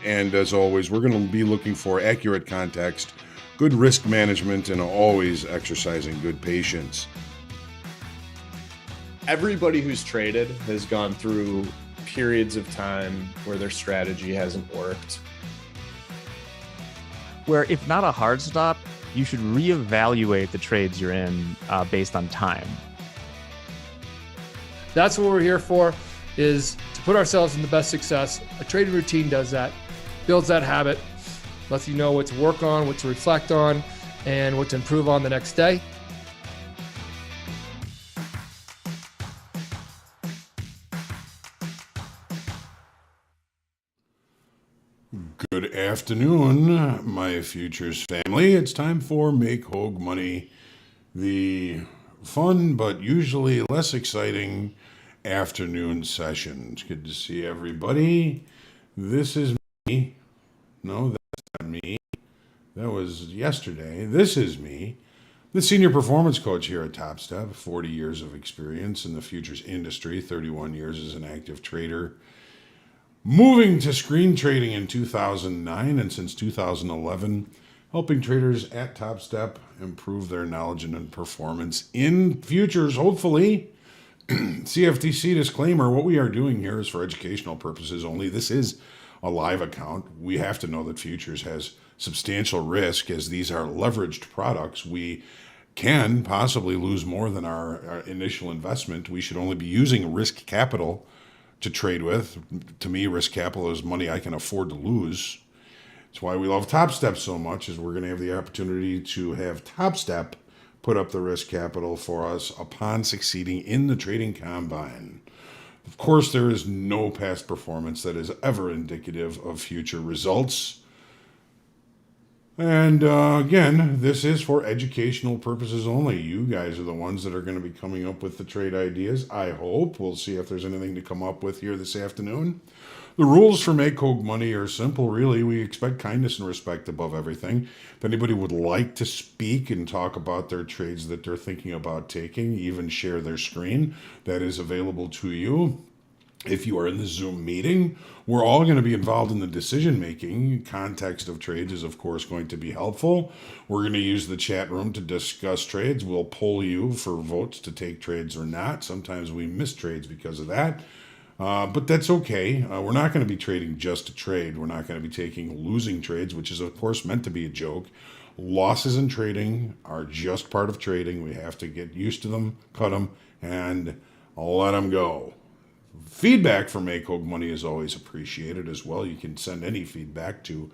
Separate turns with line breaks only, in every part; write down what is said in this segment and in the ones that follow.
And as always, we're going to be looking for accurate context, good risk management, and always exercising good patience.
Everybody who's traded has gone through periods of time where their strategy hasn't worked.
Where if not a hard stop, you should reevaluate the trades you're in based on time.
That's what we're here for, is to put ourselves in the best success. A trading routine does that, builds that habit, lets you know what to work on, what to reflect on, and what to improve on the next day.
Good afternoon, my futures family. It's time for Make HOAG Money, the fun but usually less exciting afternoon session. It's good to see everybody. This is me. No, that's not me. That was yesterday. This is me, the senior performance coach here at Top Step. 40 years of experience in the futures industry, 31 years as an active trader. Moving to screen trading in 2009, and since 2011, helping traders at Top Step improve their knowledge and performance in futures, hopefully. CFTC disclaimer, what we are doing here is for educational purposes only. This is a live account. We have to know that futures has substantial risk, as these are leveraged products. We can possibly lose more than our initial investment. We should only be using risk capital to trade with. To me, risk capital is money I can afford to lose. It's why we love Top Step so much, is we're going to have the opportunity to have Top Step put up the risk capital for us upon succeeding in the trading combine. Of course, there is no past performance that is ever indicative of future results. And again, this is for educational purposes only. You guys are the ones that are going to be coming up with the trade ideas, I hope. We'll see if there's anything to come up with here this afternoon. The rules for Make HOAG Money are simple, really. We expect kindness and respect above everything. If anybody would like to speak and talk about their trades that they're thinking about taking, even share their screen, that is available to you. If you are in the Zoom meeting, we're all going to be involved in the decision making. Context of trades is, of course, going to be helpful. We're going to use the chat room to discuss trades. We'll poll you for votes to take trades or not. Sometimes we miss trades because of that. But that's okay. We're not going to be trading just to trade. We're not going to be taking losing trades, which is, of course, meant to be a joke. Losses in trading are just part of trading. We have to get used to them, cut them, and let them go. Feedback for Make HOAG Money is always appreciated as well. You can send any feedback to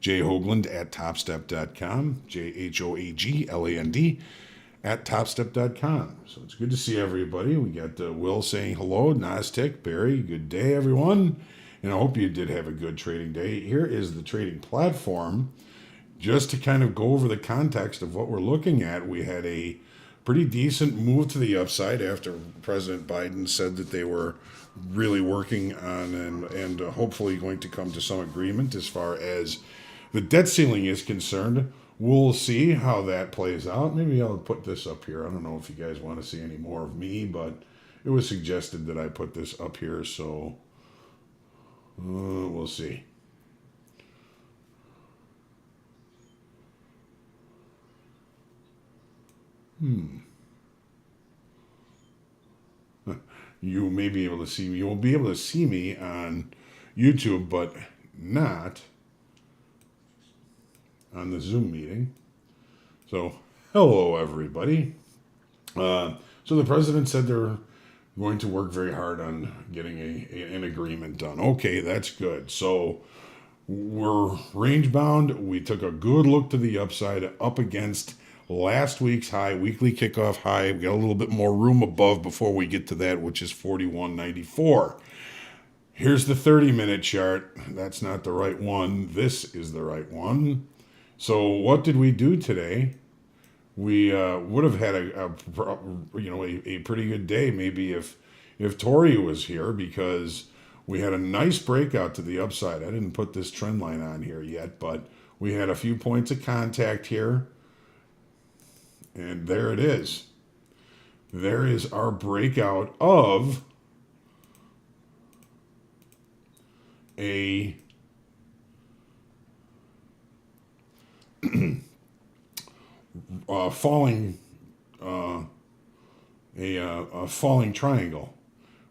jhoagland@topstep.com, JHOAGLAND @topstep.com. So it's good to see everybody. We got Will saying hello, Nastic, Barry, good day, everyone. And I hope you did have a good trading day. Here is the trading platform. Just to kind of go over the context of what we're looking at, we had a pretty decent move to the upside after President Biden said that they were really working on and hopefully going to come to some agreement as far as the debt ceiling is concerned. We'll see how that plays out. Maybe I'll put this up here. I don't know if you guys want to see any more of me, but it was suggested that I put this up here, so we'll see. You may be able to see me. You will be able to see me on YouTube, but not on the Zoom meeting. So, hello, everybody. So the president said they're going to work very hard on getting an agreement done. Okay, that's good. So we're range bound. We took a good look to the upside, up against last week's high, weekly kickoff high. We got a little bit more room above before we get to that, which is 41.94. Here's the 30-minute chart. That's not the right one. This is the right one. So what did we do today? We would have had a pretty good day maybe if Tori was here, because we had a nice breakout to the upside. I didn't put this trend line on here yet, but we had a few points of contact here. And there it is. There is our breakout of a falling a falling triangle.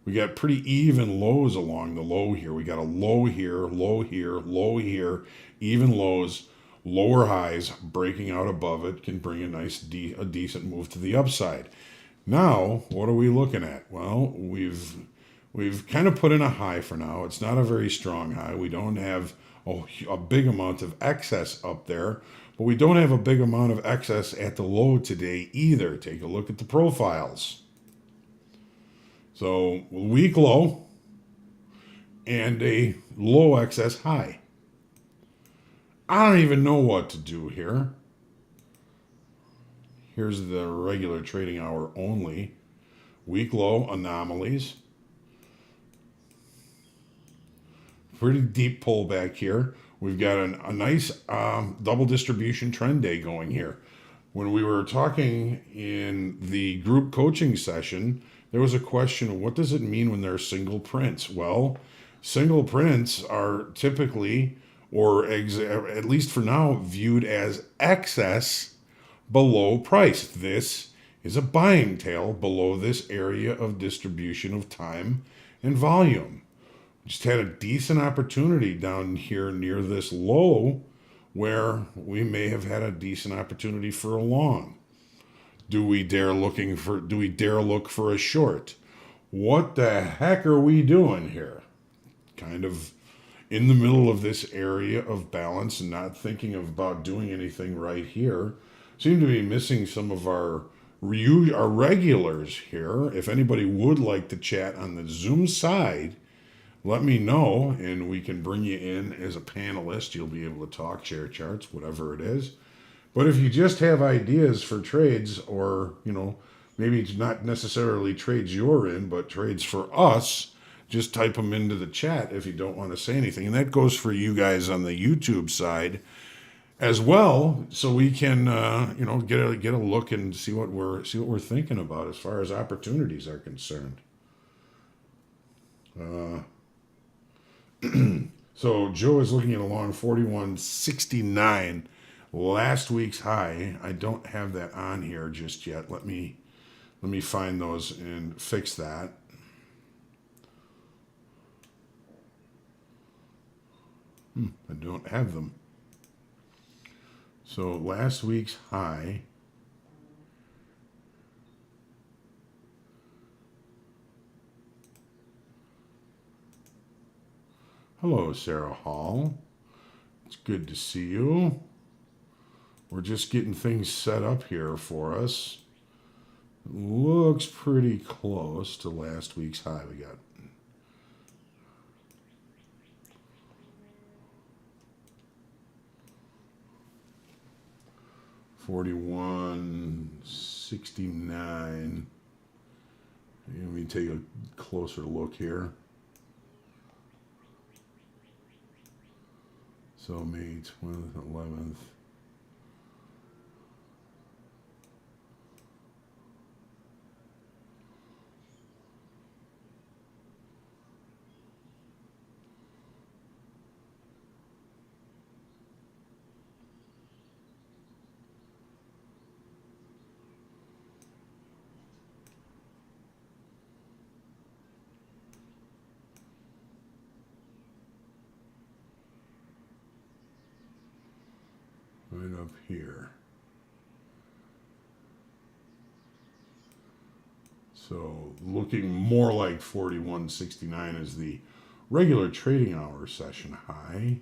We got pretty even lows along the low here. We got a low here, low here, low here, even lows, lower highs, breaking out above it can bring a decent move to the upside. Now, what are we looking at? Well, we've kind of put in a high for now. It's not a very strong high. We don't have a big amount of excess up there, but we don't have a big amount of excess at the low today either. Take a look at the profiles. So, weak low and a low excess high. I don't even know what to do here. Here's the regular trading hour only. Weak low anomalies. Pretty deep pullback here. We've got a nice double distribution trend day going here. When we were talking in the group coaching session, there was a question of what does it mean when there are single prints? Well, single prints are typically, or at least for now, viewed as excess below price. This is a buying tail below this area of distribution of time and volume. Just had a decent opportunity down here near this low where we may have had a decent opportunity for a long. Do we dare look for a short? What the heck are we doing here? Kind of in the middle of this area of balance and not thinking about doing anything right here. Seem to be missing some of our regulars here. If anybody would like to chat on the Zoom side, let me know and we can bring you in as a panelist. You'll be able to talk, share charts, whatever it is. But if you just have ideas for trades or, maybe it's not necessarily trades you're in, but trades for us, just type them into the chat if you don't want to say anything. And that goes for you guys on the YouTube side as well, so we can get a look and see what we're thinking about as far as opportunities are concerned. So Joe is looking at a long 41.69, last week's high. I don't have that on here just yet. Let me find those and fix that. I don't have them. So last week's high Hello, Sarah Hall. It's good to see you. We're just getting things set up here for us. Looks pretty close to last week's high. We got $41.69. Let me take a closer look here. So May 12th, 11th. Right up here. So looking more like 41.69 is the regular trading hour session high.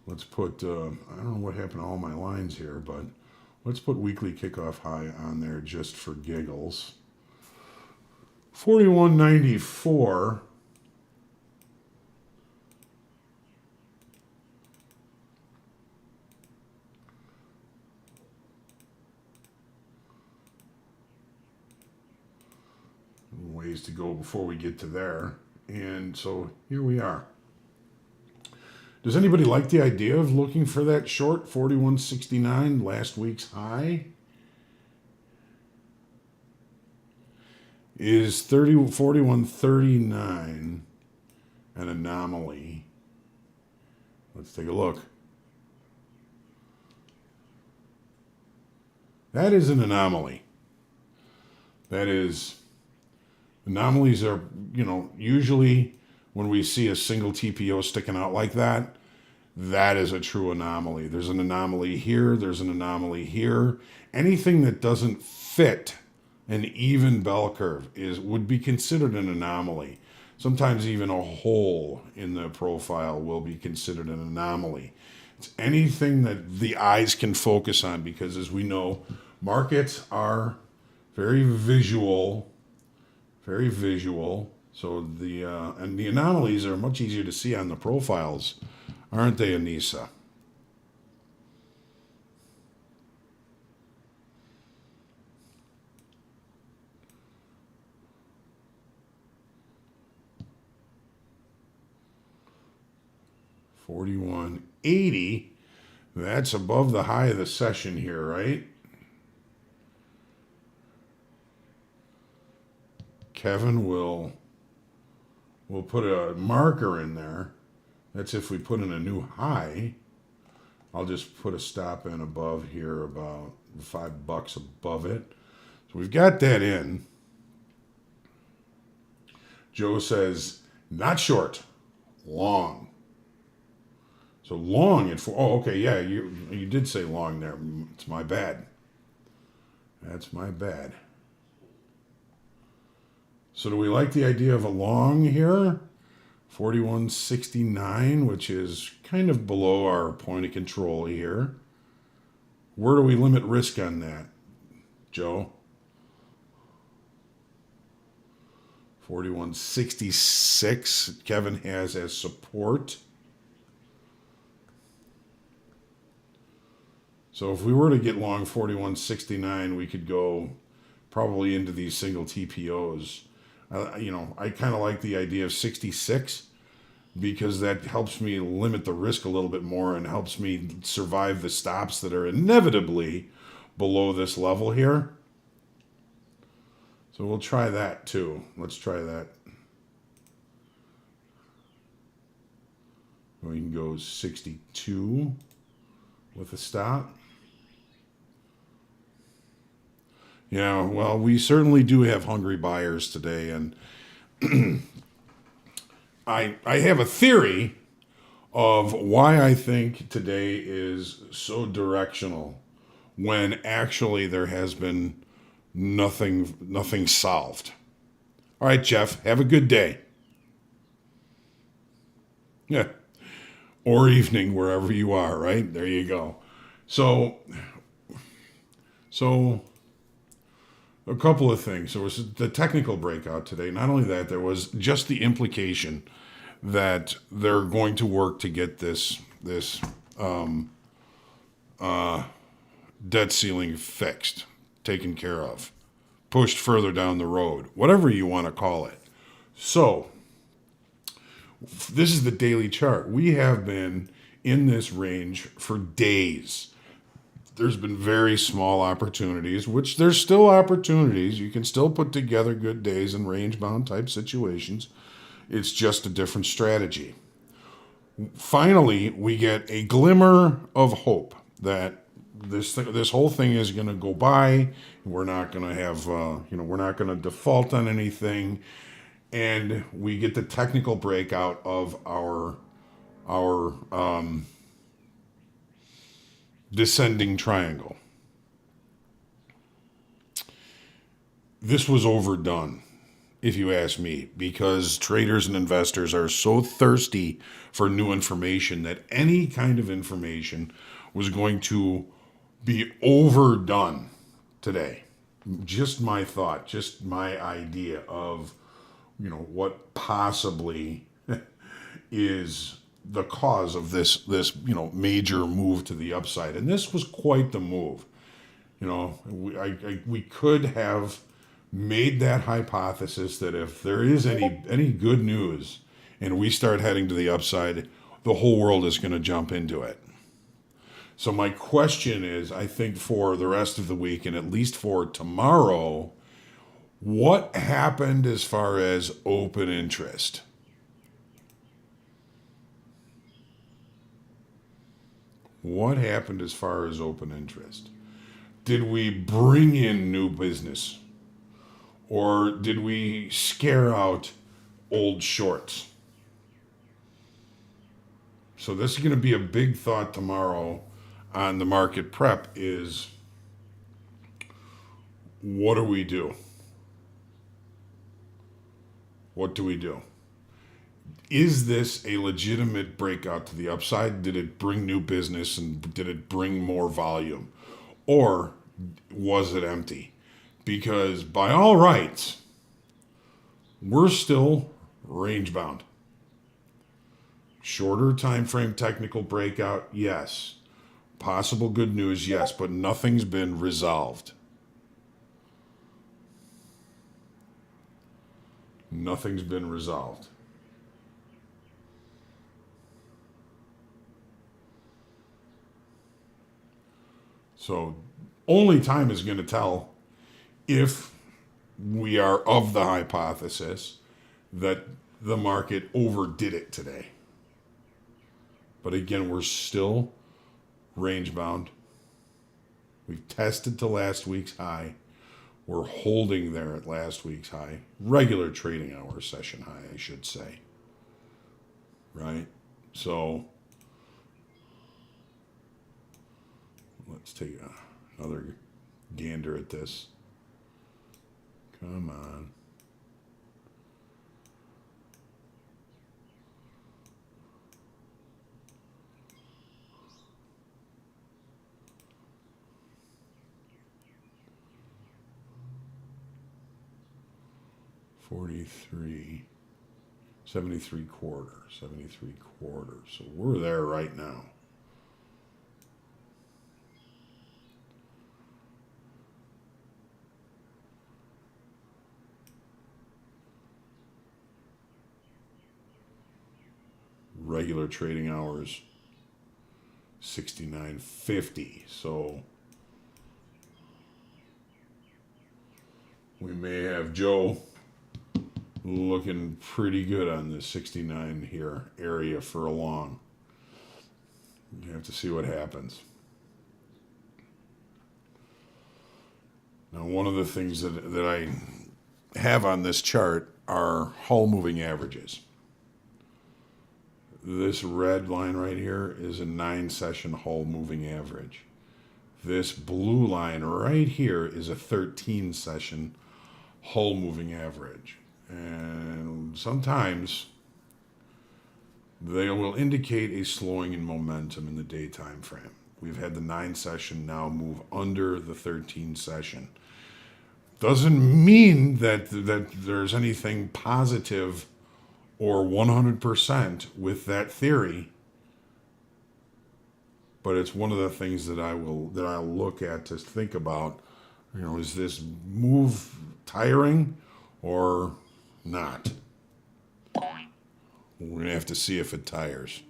Let's put, I don't know what happened to all my lines here, but let's put weekly kickoff high on there just for giggles. 41.94. Ways to go before we get to there. And so here we are. Does anybody like the idea of looking for that short 41.69, last week's high? Is 41.39 an anomaly? Let's take a look. That is an anomaly. That is, anomalies are, usually when we see a single TPO sticking out like that, that is a true anomaly. There's an anomaly here. There's an anomaly here. Anything that doesn't fit an even bell curve would be considered an anomaly. Sometimes even a hole in the profile will be considered an anomaly. It's anything that the eyes can focus on, because as we know, markets are very visual, very visual. So and the anomalies are much easier to see on the profiles, aren't they, Anissa? $41.80. That's above the high of the session here, right? Kevin will put a marker in there. That's if we put in a new high. I'll just put a stop in above here, about $5 above it. So we've got that in. Joe says, not short, long. So long at okay, yeah, you did say long there. It's my bad. That's my bad. So do we like the idea of a long here? 41.69, which is kind of below our point of control here. Where do we limit risk on that, Joe? 41.66 Kevin has as support. So if we were to get long 41.69, we could go probably into these single TPOs. I kind of like the idea of 66 because that helps me limit the risk a little bit more and helps me survive the stops that are inevitably below this level here. So we'll try that too. Let's try that. We can go 62 with a stop. Yeah, well, we certainly do have hungry buyers today, and I have a theory of why I think today is so directional when actually there has been nothing solved. All right, Jeff, have a good day. Yeah. Or evening, wherever you are, right? There you go. So a couple of things. There was the technical breakout today. Not only that, there was just the implication that they're going to work to get this debt ceiling fixed, taken care of, pushed further down the road, whatever you want to call it. So this is the daily chart. We have been in this range for days. There's been very small opportunities, which there's still opportunities. You can still put together good days in range-bound type situations. It's just a different strategy. Finally, we get a glimmer of hope that this whole thing is going to go by. We're not going to have, we're not going to default on anything. And we get the technical breakout of our descending triangle. This was overdone, if you ask me, because traders and investors are so thirsty for new information that any kind of information was going to be overdone today. Just my thought, just my idea of, what possibly is the cause of this major move to the upside. And this was quite the move. We could have made that hypothesis that if there is any good news and we start heading to the upside, the whole world is going to jump into it. So my question is, I think for the rest of the week and at least for tomorrow, what happened as far as open interest? What happened as far as open interest? Did we bring in new business? Or did we scare out old shorts? So this is going to be a big thought tomorrow on the market prep is what do we do? What do we do? Is this a legitimate breakout to the upside? Did it bring new business and did it bring more volume? Or was it empty? Because by all rights, we're still range bound. Shorter time frame technical breakout, yes. Possible good news, yes, but nothing's been resolved. Nothing's been resolved. So only time is going to tell if we are of the hypothesis that the market overdid it today. But again, we're still range bound. We've tested to last week's high. We're holding there at last week's high. Regular trading hour session high, I should say. Right? So let's take another gander at this. Come on. $43, 73 quarter, 73 quarter. So we're there right now. Regular trading hours, 69.50. So we may have Joe looking pretty good on this 69 here area for a long. You have to see what happens. Now, one of the things that I have on this chart are Hull moving averages. This red line right here is a 9-session Hull moving average. This blue line right here is a 13-session Hull moving average. And sometimes they will indicate a slowing in momentum in the day time frame. We've had the 9-session now move under the 13-session. Doesn't mean that there's anything positive or 100% with that theory, but it's one of the things that I'll look at to think about. You know, is this move tiring or not? We're going to have to see if it tires.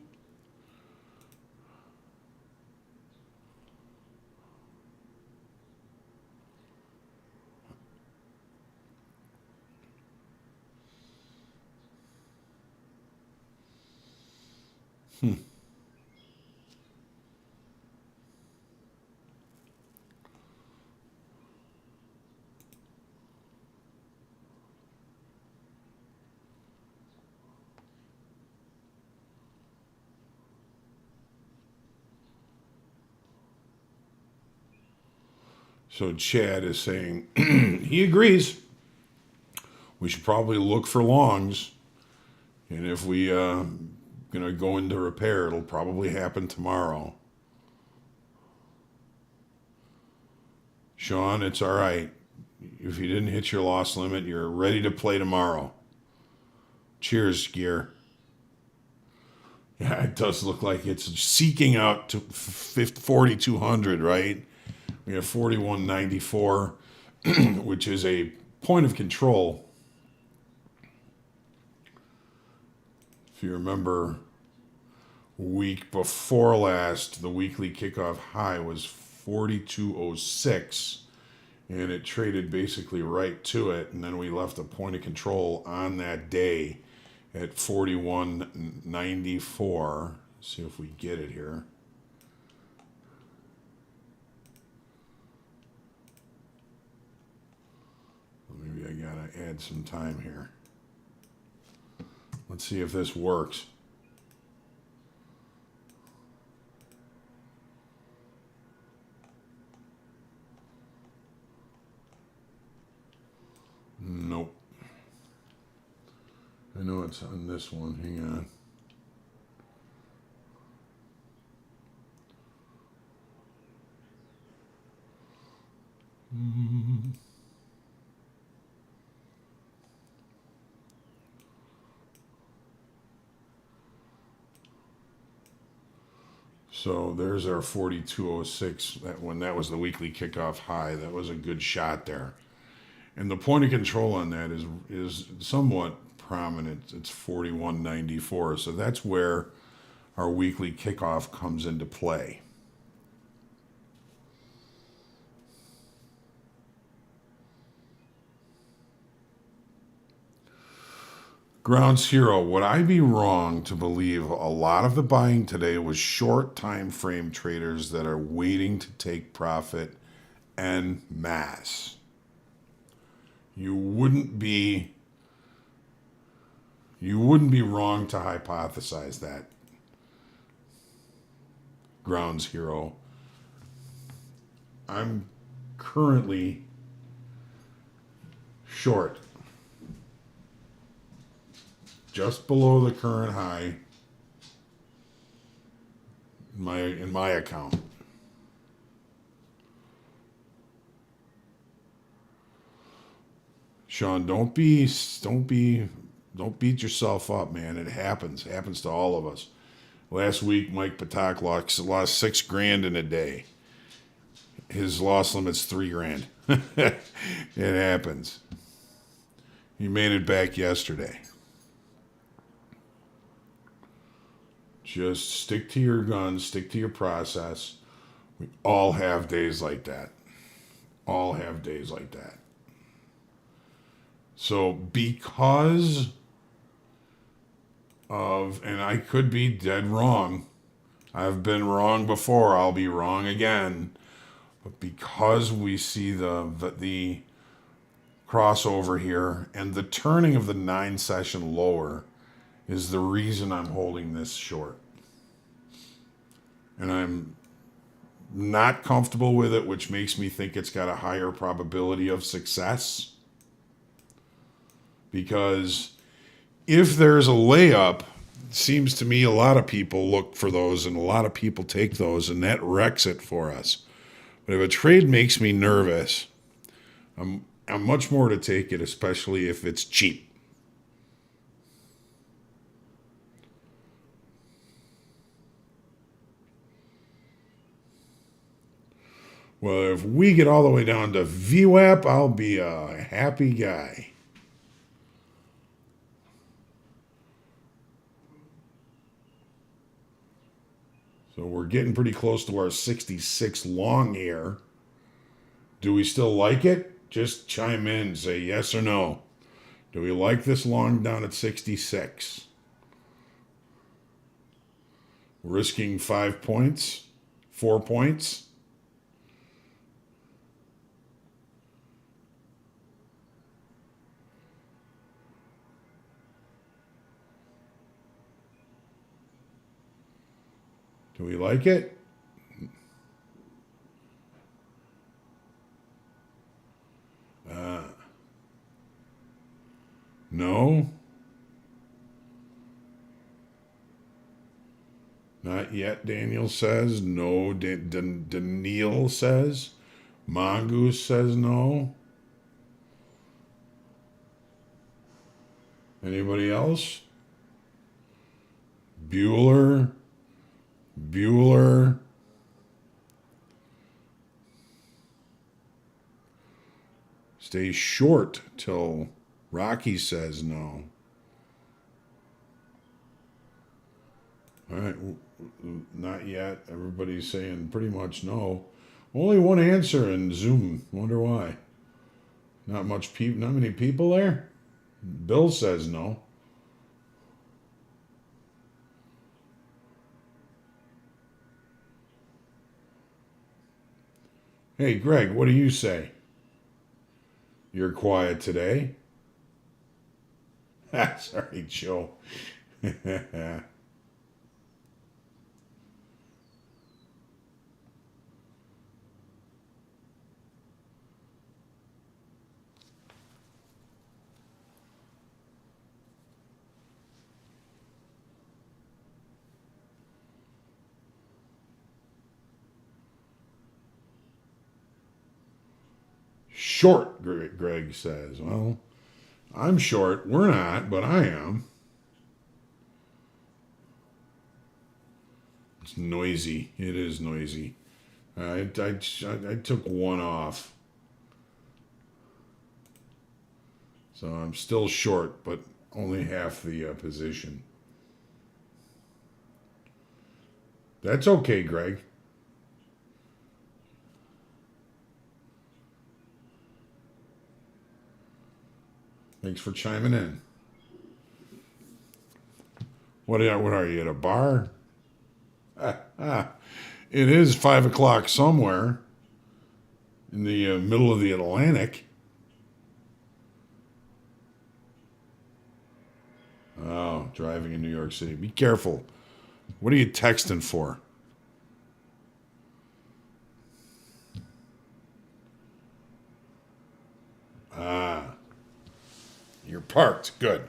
So Chad is saying he agrees. We should probably look for longs, and if we gonna go into repair, it'll probably happen tomorrow. Sean, it's all right. If you didn't hit your loss limit, you're ready to play tomorrow. Cheers, Gear. Yeah, it does look like it's seeking out to 4,200, right? We have 4194, which is a point of control. If you remember, week before last, the weekly kickoff high was 4206, and it traded basically right to it, and then we left a point of control on that day at 4194. See if we get it here. I gotta add some time here. Let's see if this works. Nope. I know it's on this one. Hang on. So there's our 4206. That was the weekly kickoff high. That was a good shot there. And the point of control on that is somewhat prominent. It's 4194. So that's where our weekly kickoff comes into play. Ground Zero, would I be wrong to believe a lot of the buying today was short time frame traders that are waiting to take profit en masse? You wouldn't be wrong to hypothesize that. Ground Zero. I'm currently short. Just below the current high in my account. Sean, don't beat yourself up, man. It happens. It happens to all of us. Last week, Mike Patak lost $6,000 in a day. His loss limit's $3,000. It happens. He made it back yesterday. Just stick to your guns, stick to your process. We all have days like that. All have days like that. So because of, and I could be dead wrong. I've been wrong before. I'll be wrong again. But because we see the crossover here and the turning of the 9-session lower is the reason I'm holding this short. And I'm not comfortable with it, which makes me think it's got a higher probability of success. Because if there's a layup, it seems to me a lot of people look for those and a lot of people take those, and that wrecks it for us. But if a trade makes me nervous, I'm much more to take it, especially if it's cheap. Well, if we get all the way down to VWAP, I'll be a happy guy. So we're getting pretty close to our 66 long here. Do we still like it? Just chime in and say yes or no. Do we like this long down at 66? Risking 5 points? 4 points? Do we like it? No? Not yet, Daniel says. No, Daniel says. Mongoose says no. Anybody else? Bueller. Stay short till Rocky says no. All right, not yet. Everybody's saying pretty much no. Only one answer in Zoom. Wonder why. Not many people there. Bill says no. Hey, Greg, what do you say? You're quiet today. Sorry, Joe. Short, Greg says. Well, I'm short. We're not, but I am. It's noisy. It is noisy. I took one off. So I'm still short, but only half the position. That's okay, Greg. Thanks for chiming in. What are you, at a bar? It is 5 o'clock somewhere in the middle of the Atlantic. Oh, driving in New York City. Be careful. What are you texting for? Ah, you're parked. Good.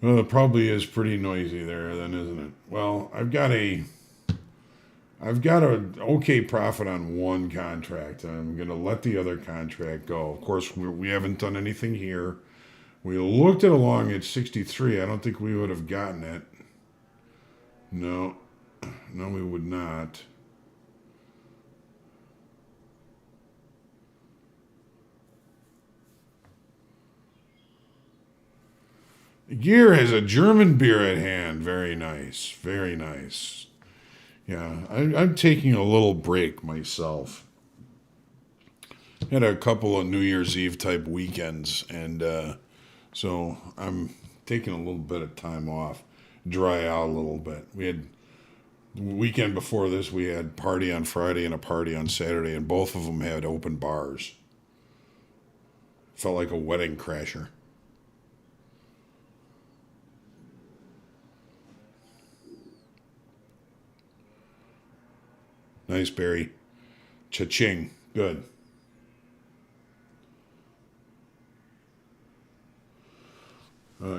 Well, it probably is pretty noisy there then, isn't it? Well, I've got a okay profit on one contract. I'm going to let the other contract go. Of course, we haven't done anything here. We looked at along at 63. I don't think we would have gotten it. No, we would not. Gear has a German beer at hand. Very nice. Very nice. Yeah, I'm taking a little break myself. Had a couple of New Year's Eve type weekends, and so I'm taking a little bit of time off, dry out a little bit. We had the weekend before this, we had party on Friday and a party on Saturday, and both of them had open bars. Felt like a wedding crasher. Nice, Barry. Cha-ching. Good.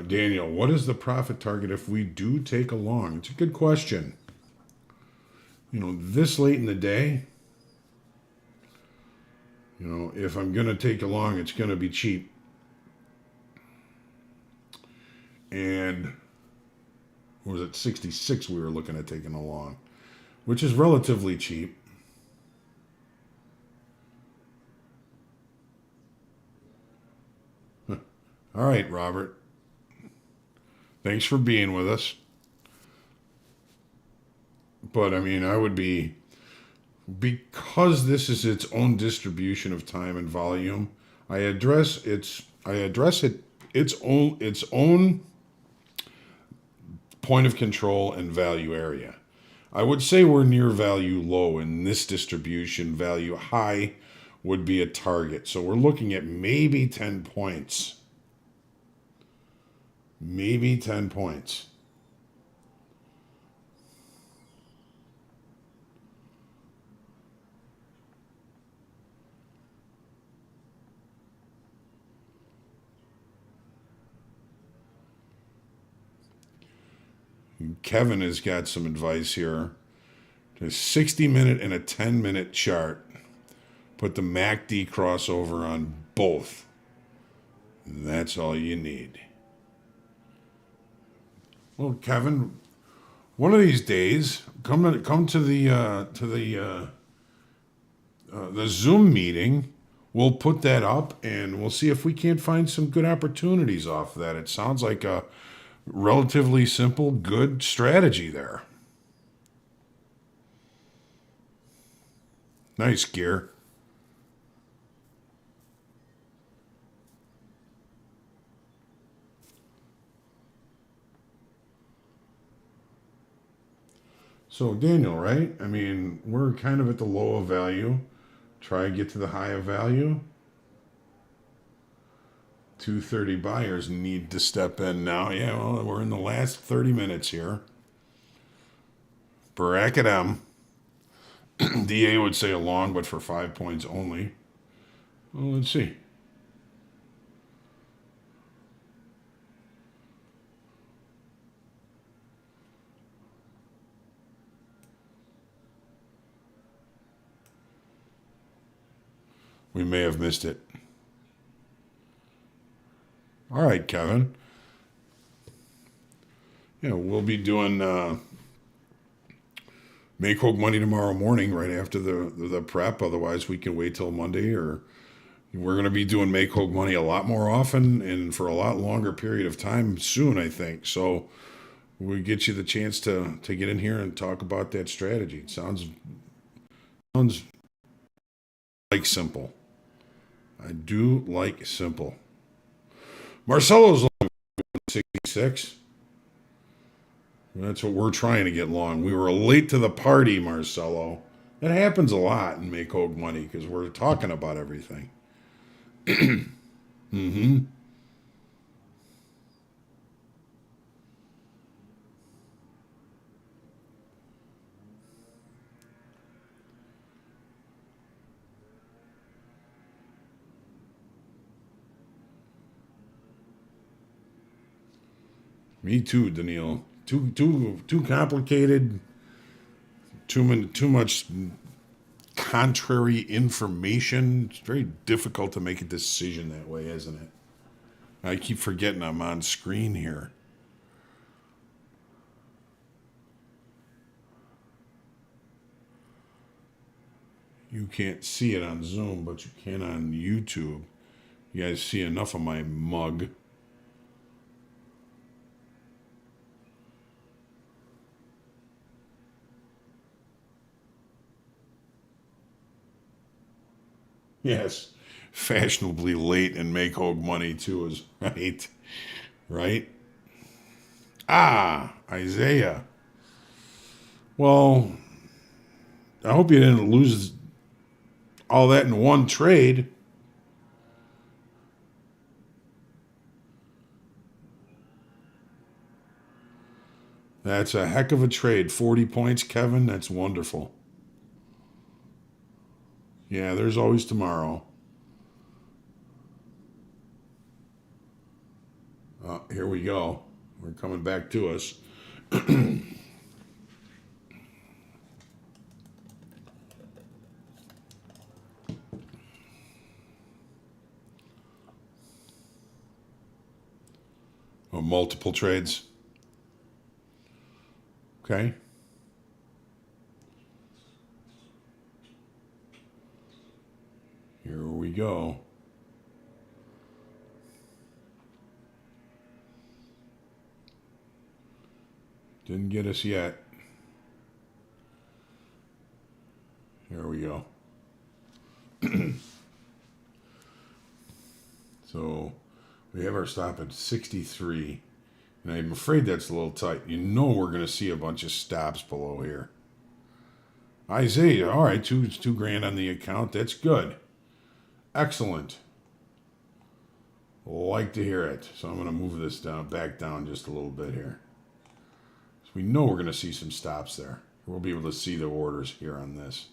Daniel, what is the profit target if we do take a long? It's a good question. This late in the day, if I'm going to take a long, it's going to be cheap. And what was it, 66 we were looking at taking a long, which is relatively cheap. All right, Robert. Thanks for being with us. But I would be, because this is its own distribution of time and volume, I address its own point of control and value area. I would say we're near value low in this distribution. Value high would be a target. So we're looking at maybe 10 points. Maybe 10 points. Kevin has got some advice here. A 60-minute and a 10-minute chart. Put the MACD crossover on both. That's all you need. Well, Kevin, one of these days, come to the Zoom meeting. We'll put that up, and we'll see if we can't find some good opportunities off of that. It sounds like a relatively simple, good strategy there. Nice, Gear. So Daniel, right? I mean, we're kind of at the low of value. Try and get to the high of value. 230 buyers need to step in now. Yeah, well, we're in the last 30 minutes here. Bracket M. DA would say a long, but for 5 points only. Well, let's see. We may have missed it. All right, Kevin. Yeah, we'll be doing Make Hope Money tomorrow morning right after the prep. Otherwise, we can wait till Monday, or we're going to be doing Make Hope Money a lot more often and for a lot longer period of time soon, I think. So we get you the chance to get in here and talk about that strategy. It sounds like simple. I do like simple. Marcelo's long 66. That's what we're trying to get long. We were late to the party, Marcelo. That happens a lot in Make Hope Money because we're talking about everything. Mm-hmm. Me too, Daniil. Too complicated. Too much contrary information. It's very difficult to make a decision that way, isn't it? I keep forgetting I'm on screen here. You can't see it on Zoom, but you can on YouTube. You guys see enough of my mug. Yes, fashionably late and Make Hope Money too is right. Right? Ah, Isaiah. Well, I hope you didn't lose all that in one trade. That's a heck of a trade. 40 points, Kevin. That's wonderful. Yeah, there's always tomorrow. Here we go. We're coming back to us. Multiple trades. Okay. Here we go. Didn't get us yet. Here we go. So we have our stop at 63. And I'm afraid that's a little tight. You know we're going to see a bunch of stops below here. Isaiah, all right, two grand on the account. That's good. Excellent. Like to hear it. So I'm going to move this back down just a little bit here. So we know we're going to see some stops there. We'll be able to see the orders here on this.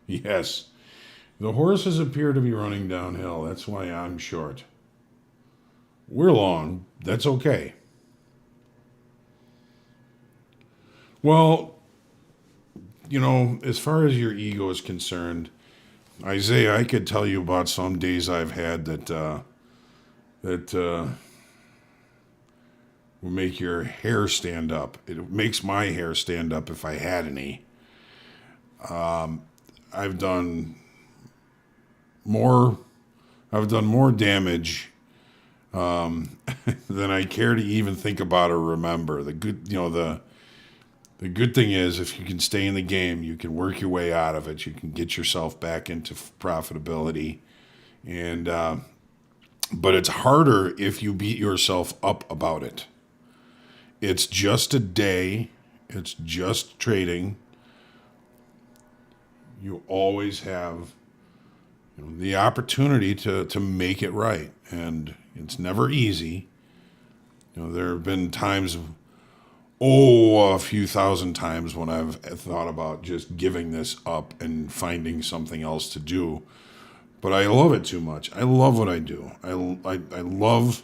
Yes. The horses appear to be running downhill. That's why I'm short. We're long. That's okay. Well, you know, as far as your ego is concerned, Isaiah, I could tell you about some days I've had that will make your hair stand up. It makes my hair stand up if I had any. I've done more damage than I care to even think about or remember. The good thing is, if you can stay in the game, you can work your way out of it. You can get yourself back into profitability. And But it's harder if you beat yourself up about it. It's just a day. It's just trading. You always have the opportunity to make it right. And it's never easy. There have been times, a few thousand times when I've thought about just giving this up and finding something else to do. But I love it too much. I love what I do. I love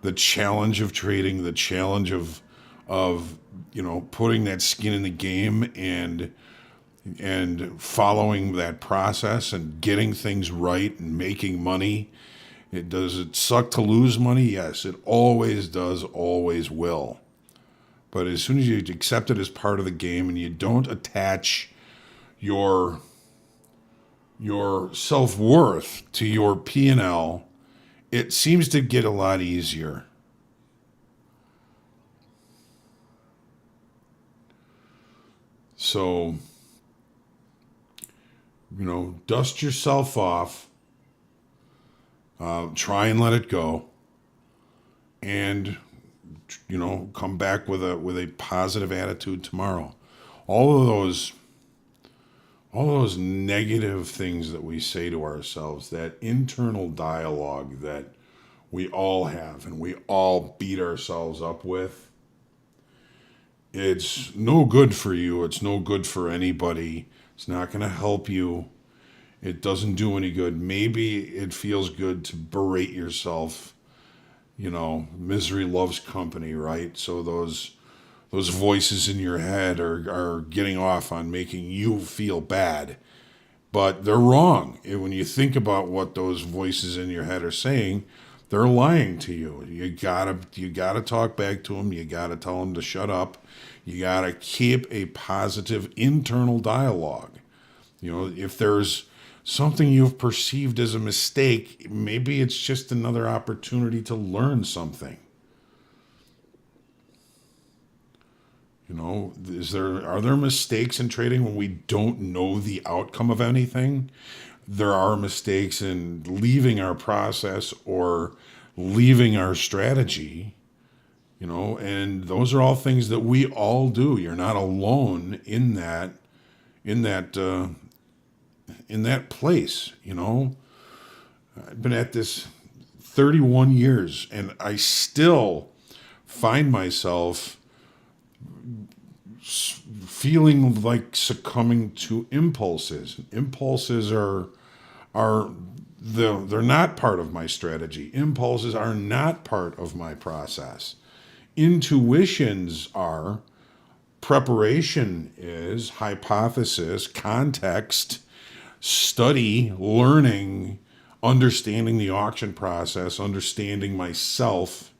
the challenge of trading, the challenge of putting that skin in the game and following that process and getting things right and making money. Does it suck to lose money? Yes, it always does, always will. But as soon as you accept it as part of the game and you don't attach your self-worth to your P&L, it seems to get a lot easier. So, dust yourself off, try and let it go, and, come back with a positive attitude tomorrow. All of those negative things that we say to ourselves, that internal dialogue that we all have and we all beat ourselves up with, it's no good for you. It's no good for anybody. It's not going to help you. It doesn't do any good. Maybe it feels good to berate yourself. Misery loves company, right? So those voices in your head are getting off on making you feel bad. But they're wrong. When you think about what those voices in your head are saying, they're lying to you. You gotta talk back to them. You gotta tell them to shut up. You gotta keep a positive internal dialogue. If there's something you've perceived as a mistake, maybe it's just another opportunity to learn something. Are there mistakes in trading when we don't know the outcome of anything? There are mistakes in leaving our process or leaving our strategy, and those are all things that we all do. You're not alone in that place. I've been at this 31 years and I still find myself feeling like succumbing to impulses. Impulses they're not part of my strategy. Impulses are not part of my process. Intuitions are. Preparation is. Hypothesis, context, study, learning, understanding the auction process, understanding myself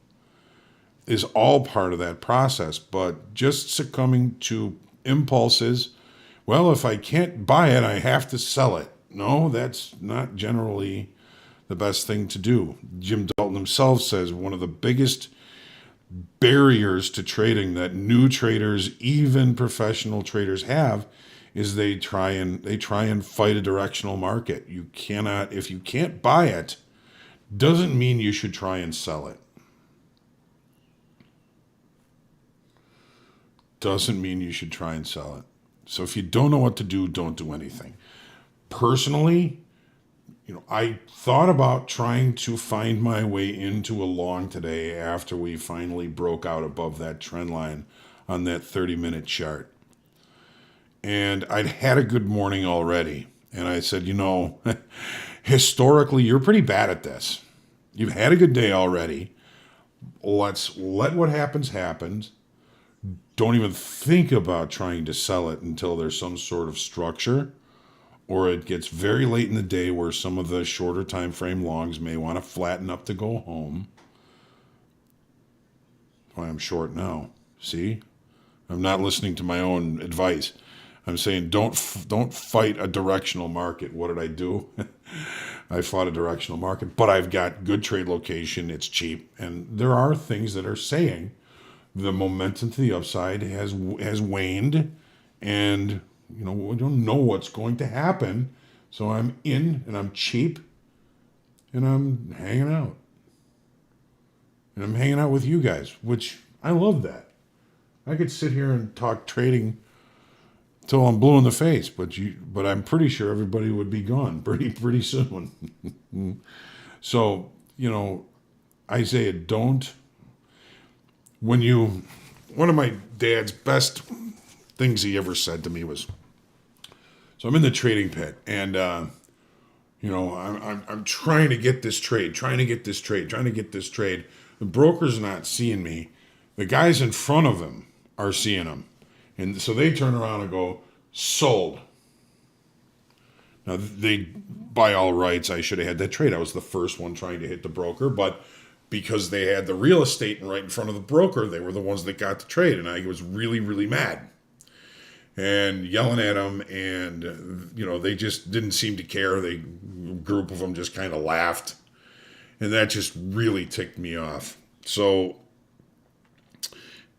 is all part of that process. But just succumbing to impulses, well, if I can't buy it, I have to sell it. No, that's not generally the best thing to do. Jim Dalton himself says one of the biggest barriers to trading that new traders, even professional traders, have is they try and fight a directional market. If you can't buy it, doesn't mean you should try and sell it. Doesn't mean you should try and sell it. So if you don't know what to do, don't do anything. Personally, I thought about trying to find my way into a long today after we finally broke out above that trend line on that 30-minute chart. And I'd had a good morning already. And I said, historically, you're pretty bad at this. You've had a good day already. Let's let what happens happen. Don't even think about trying to sell it until there's some sort of structure, or it gets very late in the day where some of the shorter time frame longs may want to flatten up to go home. That's why I'm short now. See? I'm not listening to my own advice. I'm saying don't fight a directional market. What did I do? I fought a directional market, but I've got good trade location. It's cheap. And there are things that are saying the momentum to the upside has waned, and we don't know what's going to happen. So I'm in and I'm cheap and I'm hanging out. and I'm hanging out with you guys, which I love that. I could sit here and talk trading till I'm blue in the face, but I'm pretty sure everybody would be gone pretty soon. So, Isaiah, one of my dad's best things he ever said to me was, so I'm in the trading pit, and I'm trying to get this trade. The broker's not seeing me. The guys in front of him are seeing him. And so they turn around and go, sold. Now, by all rights, I should have had that trade. I was the first one trying to hit the broker, but because they had the real estate right in front of the broker, they were the ones that got the trade. And I was really, really mad and yelling at them. And, they just didn't seem to care. A group of them just kind of laughed. And that just really ticked me off. So,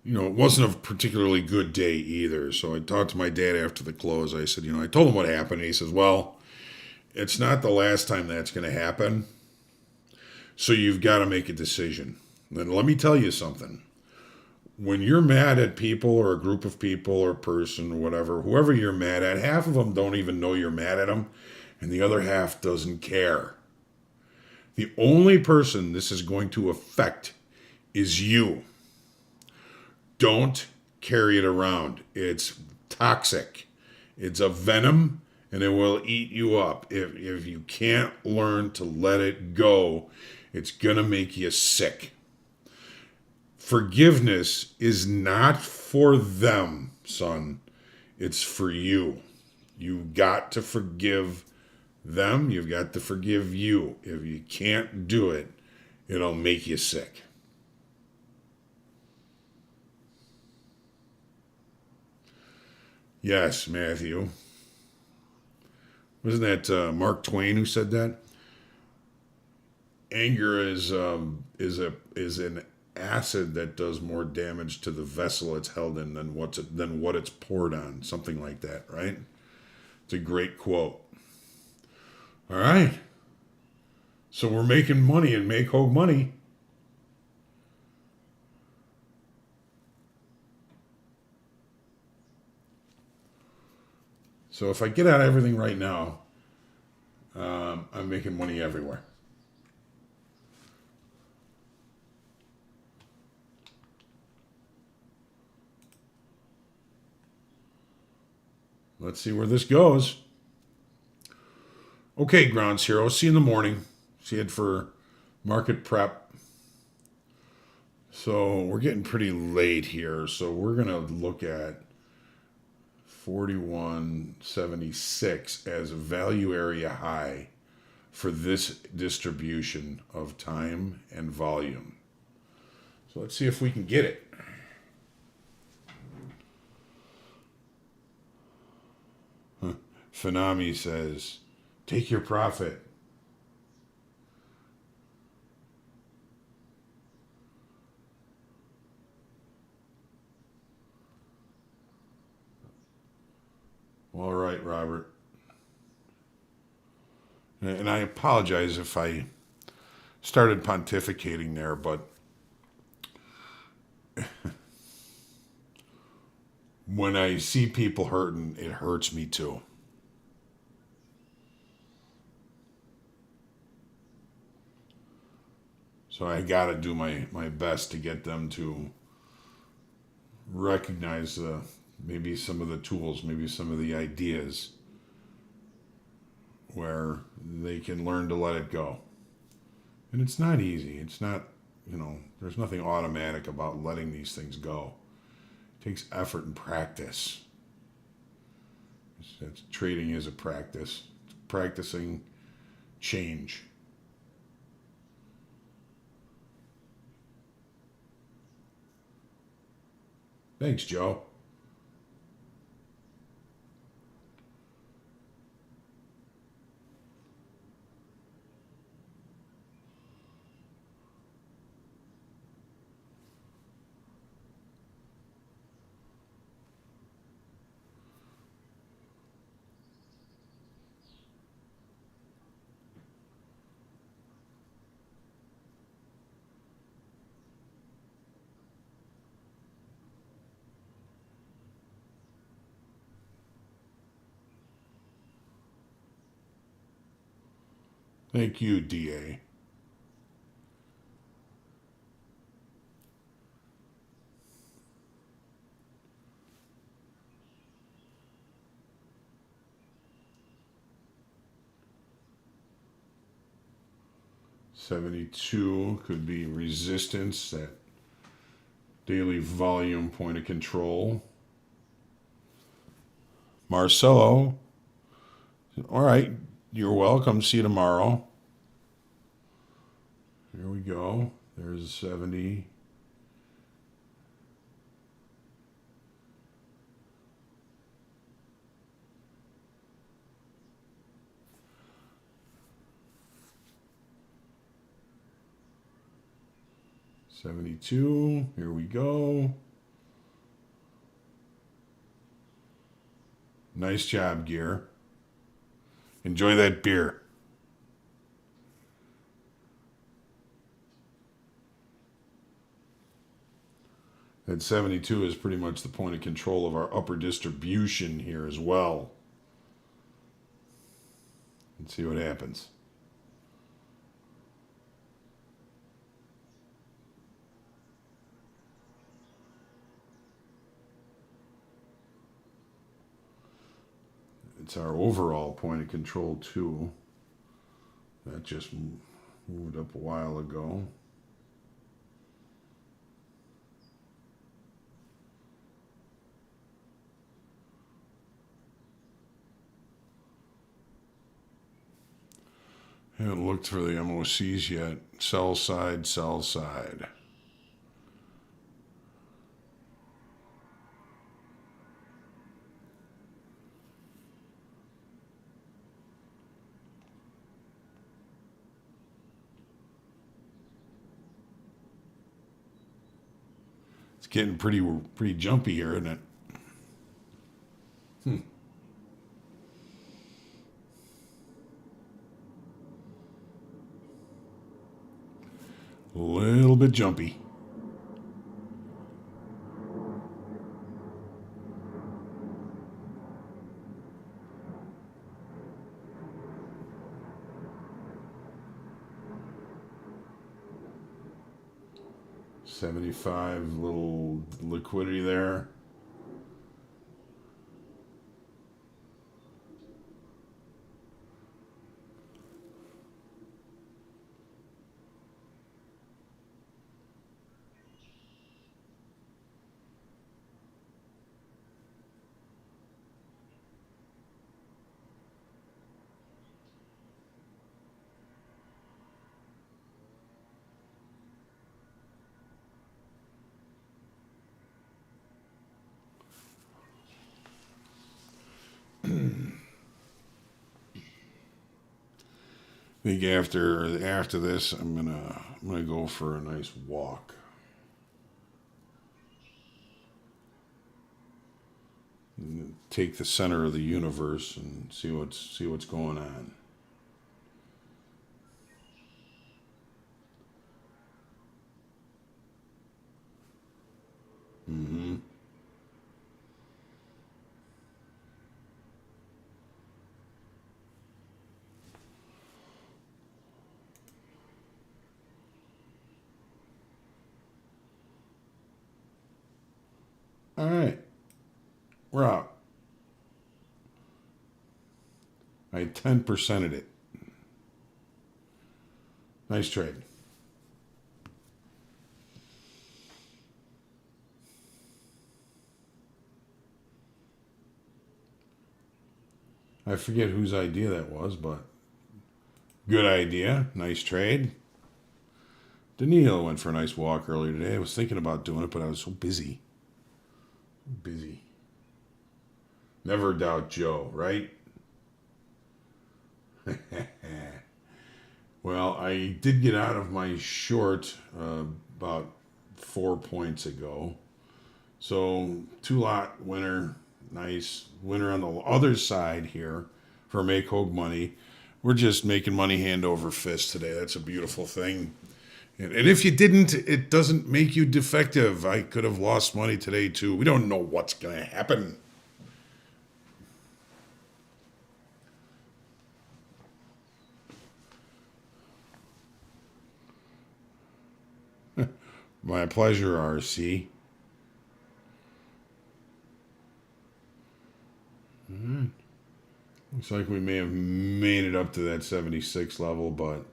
it wasn't a particularly good day either. So I talked to my dad after the close. I said, I told him what happened. And he says, well, it's not the last time that's going to happen. So you've got to make a decision. Then let me tell you something. When you're mad at people or a group of people or a person or whatever, whoever you're mad at, half of them don't even know you're mad at them, and the other half doesn't care. The only person this is going to affect is you. Don't carry it around. It's toxic. It's a venom, and it will eat you up. If you can't learn to let it go, it's going to make you sick. Forgiveness is not for them, son. It's for you. You've got to forgive them. You've got to forgive you. If you can't do it, it'll make you sick. Yes, Matthew. Wasn't that Mark Twain who said that? Anger is an acid that does more damage to the vessel it's held in than what it's poured on. Something like that, right? It's a great quote. All right. So we're making money and Make HOAG Money. So if I get out everything right now, I'm making money everywhere. Let's see where this goes. Okay, Ground Zero. See you in the morning. See you for market prep. So we're getting pretty late here. So we're going to look at 41.76 as a value area high for this distribution of time and volume. So let's see if we can get it. Fanami says, take your profit. All right, Robert. And I apologize if I started pontificating there, but when I see people hurting, it hurts me too. So I got to do my best to get them to recognize maybe some of the tools, maybe some of the ideas where they can learn to let it go. And it's not easy. It's not, there's nothing automatic about letting these things go. It takes effort and practice. Trading is a practice. It's practicing change. Thanks, Joe. Thank you, DA. $72 could be resistance, that daily volume point of control. Marcelo, all right, you're welcome. See you tomorrow. Here we go. There's 70. $72. Here we go. Nice job, Gear. Enjoy that beer. That 72 is pretty much the point of control of our upper distribution here as well. Let's see what happens. It's our overall point of control too. That just moved up a while ago. Haven't looked for the MOCs yet. Sell side, sell side. It's getting pretty jumpy here, isn't it? A little bit jumpy. $75, little liquidity there. I think after this, I'm gonna go for a nice walk. And take the center of the universe and see what's going on. Mm-hmm. All right. We're out. I 10%ed it. Nice trade. I forget whose idea that was, but good idea. Nice trade. Danilo went for a nice walk earlier today. I was thinking about doing it, but I was so busy. Never doubt Joe, right? Well, I did get out of my short about 4 points ago. So 2-lot winner, nice winner on the other side here for Make Hoag Money. We're just making money hand over fist today. That's a beautiful thing. And if you didn't, it doesn't make you defective. I could have lost money today too. We don't know what's going to happen. My pleasure, RC. Looks like we may have made it up to that 76 level, but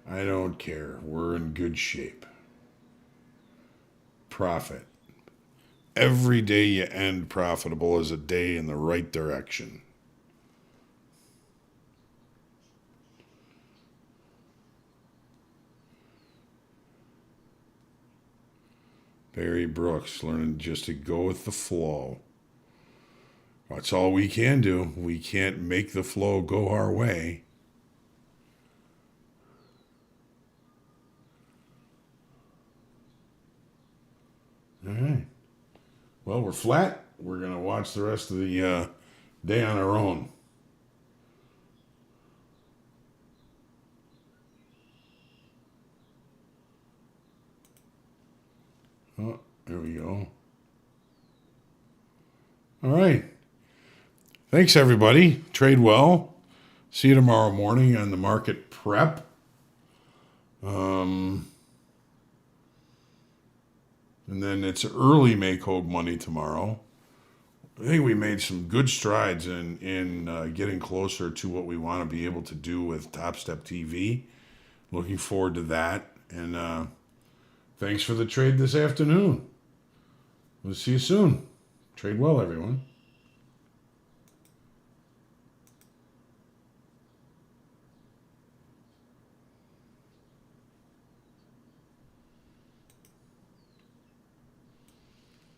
I don't care. We're in good shape. Profit. Every day you end profitable is a day in the right direction. Barry Brooks, learning just to go with the flow. That's all we can do. We can't make the flow go our way. All right. Well, we're flat. We're going to watch the rest of the day on our own. Oh, there we go. All right. Thanks, everybody. Trade well. See you tomorrow morning on the market prep. And then it's early Make HOAG Money tomorrow. I think we made some good strides in getting closer to what we want to be able to do with Top Step TV. Looking forward to that. And thanks for the trade this afternoon. We'll see you soon. Trade well, everyone.